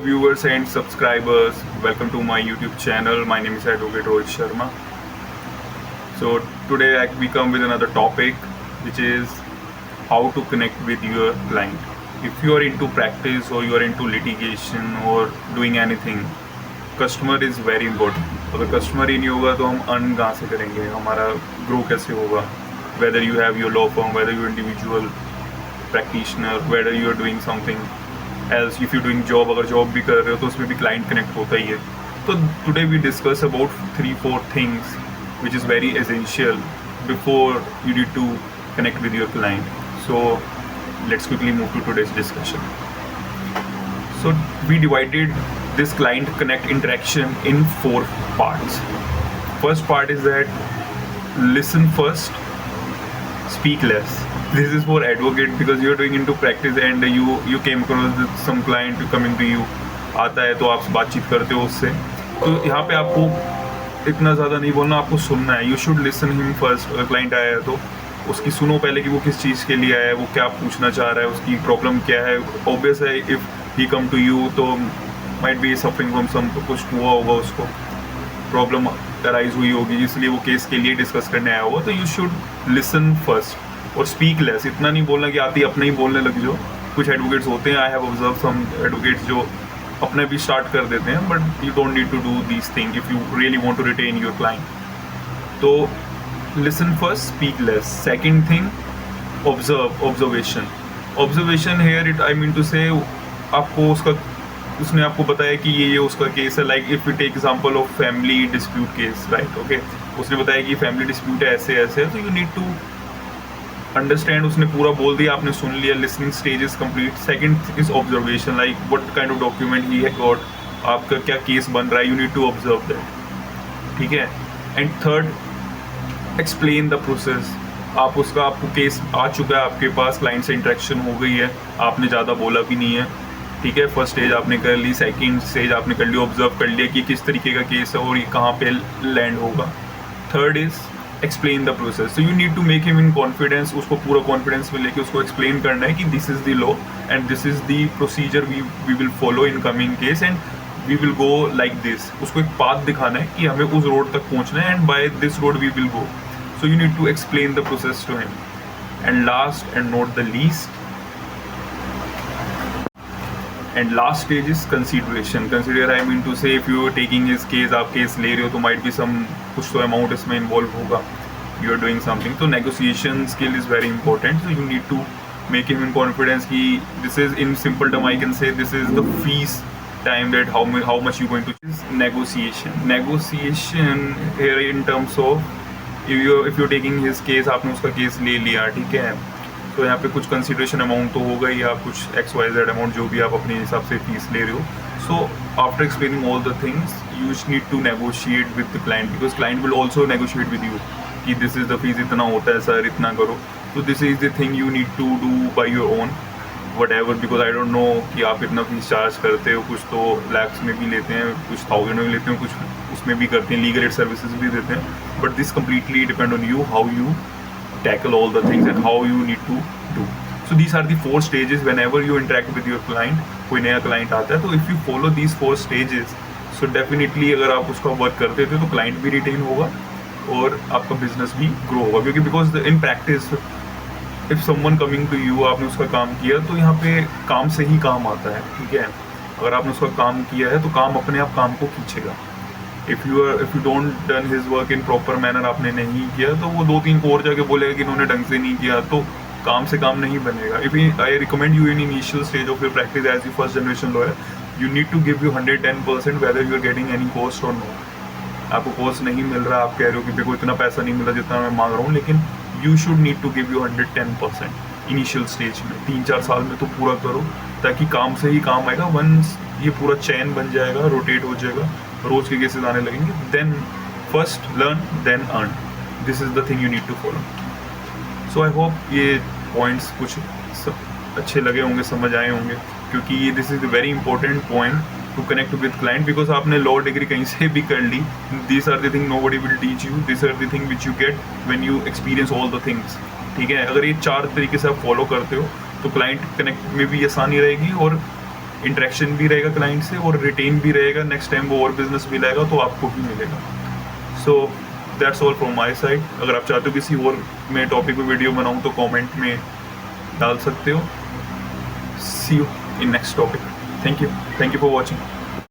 Viewers and subscribers, welcome to my YouTube channel. My name is Advocate Rohit Sharma. So today we come with another topic, which is how to connect with your client. If you are into practice or you are into litigation or doing anything, customer is very important. अगर customer ही नहीं होगा तो हम earn कहाँ से करेंगे, हमारा grow कैसे होगा. Whether you have your law firm, whether you're individual practitioner, whether you're doing something else, if you're doing job, अगर जॉब भी कर रहे हो तो उसमें भी क्लाइंट कनेक्ट होता ही है. तो today we discuss about 3-4 things which is very essential before you need to connect with your client. So let's quickly move to today's discussion. So we divided this client connect interaction in 4 parts. First part is that listen first, speak less. This is for advocate because you're doing into practice and you came across with some client coming to you. आता है तो आप बातचीत करते हो उससे, तो यहाँ पे आपको इतना ज़्यादा नहीं बोलना, आपको सुनना है. You should listen him first. अगर क्लाइंट आया है तो उसकी सुनो पहले कि वो किस चीज़ के लिए आया है, वो क्या पूछना चाह रहा है, उसकी प्रॉब्लम क्या है. ऑब्वियस है if he come to you तो might be suffering from some, कुछ हुआ होगा, उसको प्रॉब्लम अराइज हुई होगी इसलिए वो केस के लिए डिस्कस करने आया होगा. तो यू शुड लिसन फर्स्ट और स्पीक लेस. इतना नहीं बोलना कि आती अपने ही बोलने लग जाओ. कुछ एडवोकेट्स होते हैं, I have observe some advocates जो अपने भी स्टार्ट कर देते हैं, but you don't need to do these thing if you really want to retain your client. तो listen first, speak less. Second thing, observation here it I mean to say आपको उसने आपको बताया कि ये उसका केस है. Like if you take example of family dispute case, right, okay, उसने बताया कि फैमिली डिस्प्यूट है ऐसे ऐसे, तो यू नीड टू अंडरस्टैंड. उसने पूरा बोल दिया, आपने सुन लिया, listening stage is complete. Second is observation, like what kind of document he have got, आपका क्या केस बन रहा है, you need to observe that, ठीक है. And third, explain the process. आपको केस आ चुका है आपके पास, क्लाइंट से इंटरेक्शन हो गई है, आपने ज़्यादा बोला भी नहीं है, ठीक है. फर्स्ट स्टेज आपने कर ली, सेकंड स्टेज आपने कर ली, ऑब्जर्व कर लिया कि किस तरीके का केस है और ये कहाँ पे लैंड होगा. Third is explain the process. So you need to make him in confidence. उसको पूरा कॉन्फिडेंस में लेके उसको एक्सप्लेन करना है कि this is the law and this is the procedure we will follow in coming case and we will go like this. उसको एक पाथ दिखाना है कि हमें उस रोड तक पहुंचना है and by this road we will go. So you need to explain the process to him. And last and not the least, and last stage is consideration. Consider I mean to say if you are taking his case, आप case ले रहे हो तो might be some कुछ तो amount इसमें involve होगा, you are doing something. तो negotiation skill is very important. So you need to make him in confidence कि this is in simple term I can say this is the fees time that how much you going to. Negotiation here in terms of if you taking his case, आपने उसका case ले लिया, ठीक है, तो यहाँ पे कुछ कंसिडरेशन अमाउंट तो होगा ही, आप कुछ XYZ अमाउंट जो भी आप अपने हिसाब से फीस ले रहे हो. So after explaining all the things you need to negotiate with the client because client will also negotiate with you कि दिस इज द फीस, इतना होता है सर, इतना करो. तो this is the thing you need to do by your own whatever, because I don't know कि आप इतना फीस चार्ज करते हो. कुछ तो लैक्स में भी लेते हैं, कुछ 1000 में भी लेते हैं, कुछ उसमें भी करते हैं, लीगल एड सर्विसेज भी देते हैं. But this completely depend on you how you tackle all the things and how you need to do. So these are the 4 stages whenever you interact with your client. कोई नया client आता है तो if you follow these 4 stages, so definitely अगर आप उसका work करते थे तो client भी रिटेन होगा और आपका बिजनेस भी ग्रो होगा. क्योंकि because in practice if someone coming to you, आपने उसका काम किया तो यहाँ पे काम से ही काम आता है, ठीक है. अगर आपने उसका काम किया है तो काम अपने आप काम को खींचेगा. If you don't done his work in proper manner, आपने नहीं किया तो वो 2-3 को और जाके बोलेगा कि इन्होंने ढंग से नहीं किया, तो काम से काम नहीं बनेगा. If I recommend you in initial stage of your practice as you first generation lawyer, you need to give you 110% whether you are getting any cost or not. आपको कॉस्ट नहीं मिल रहा, आप कह रहे हो कि मेरे को इतना पैसा नहीं मिला जितना मैं मांग रहा हूँ, लेकिन you should need to give you 110% initial stage में. 3-4 साल में तो पूरा करो ताकि काम से ही काम आएगा. वंस ये पूरा चैन बन जाएगा, रोटेट हो जाएगा, रोज के केसेस आने लगेंगे, then first learn then earn. This is the thing you need to follow. So I hope ये पॉइंट्स कुछ अच्छे लगे होंगे, समझ आए होंगे, क्योंकि ये this is the very important point to connect with client. Because आपने लॉ डिग्री कहीं से भी कर ली, this are the thing nobody will teach you, this are the thing which you get when you experience all the things, ठीक है. अगर ये 4 तरीके से आप फॉलो करते हो तो क्लाइंट कनेक्ट में भी आसानी रहेगी और इंटरेक्शन भी रहेगा क्लाइंट से और रिटेन भी रहेगा, नेक्स्ट टाइम वो और बिजनेस भी लाएगा तो आपको भी मिलेगा। So that's all from my side. अगर आप चाहते हो किसी और मैं टॉपिक पे वीडियो बनाऊँ तो कॉमेंट में डाल सकते हो। See you in next topic. Thank you for watching.